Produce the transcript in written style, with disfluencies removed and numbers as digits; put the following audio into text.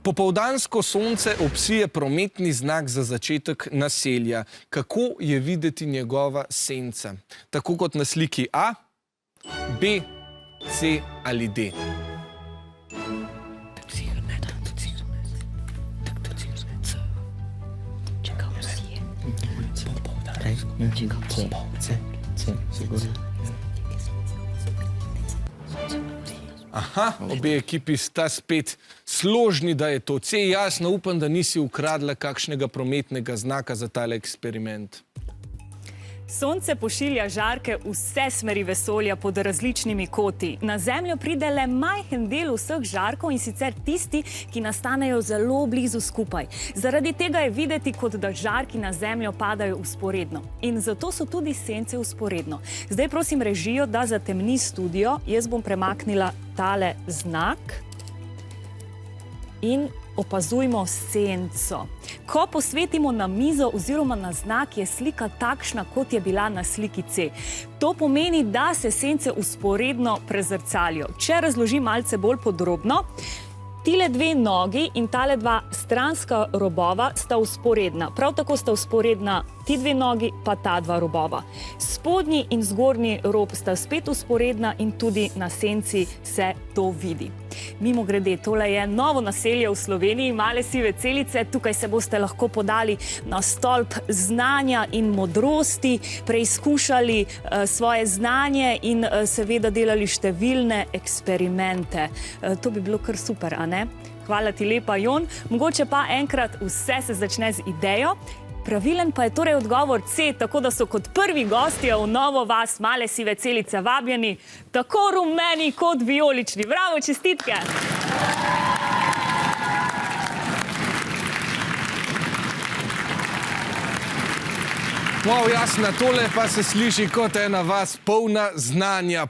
Popoldansko sonce obsije prometni znak za začetek naselja. Kako je videti njegova senca? Tako kot na sliki A, B, C ali D. Aha, obe ekipi sta spet složni, da je to C. Jasno, upam, da nisi ukradla kakšnega prometnega znaka za tale eksperiment. Sonce pošilja žarke v vse smeri vesolja pod različnimi koti. Na Zemljo pride le majhen del vseh žarkov, in sicer tisti, ki nastanejo zelo blizu skupaj. Zaradi tega je videti, kot da žarki na Zemljo padajo vzporedno. In zato so tudi sence vzporedno. Zdaj prosim režijo, da zatemni studio. Jaz bom premaknila tale znak in opazujmo senco. Ko posvetimo na mizo oziroma na znak, je slika takšna, kot je bila na sliki C. To pomeni, da se sence vzporedno prezrcalijo. Če razložim malce bolj podrobno, tile dve nogi in tale dva stranska robova sta vzporedna. Prav tako sta vzporedna ti dve nogi pa ta dva robova. Spodnji in zgornji rob sta spet vzporedna in tudi na senci se to vidi. Mimogrede, tole je novo naselje v Sloveniji, Male sive celice. Tukaj se boste lahko podali na stolp znanja in modrosti, preizkušali svoje znanje in seveda delali številne eksperimente. To bi bilo kar super, a ne? Hvala ti lepa, Jon. Mogoče pa enkrat vse se začne z idejo. Pravilen pa je torej odgovor C, tako da so kot prvi gostje v novo vas Male sive celice vabljeni tako rumeni kot vijolični. Bravo, čestitke! Wow, Jasna, tole pa se sliši kot ena vas polna znanja.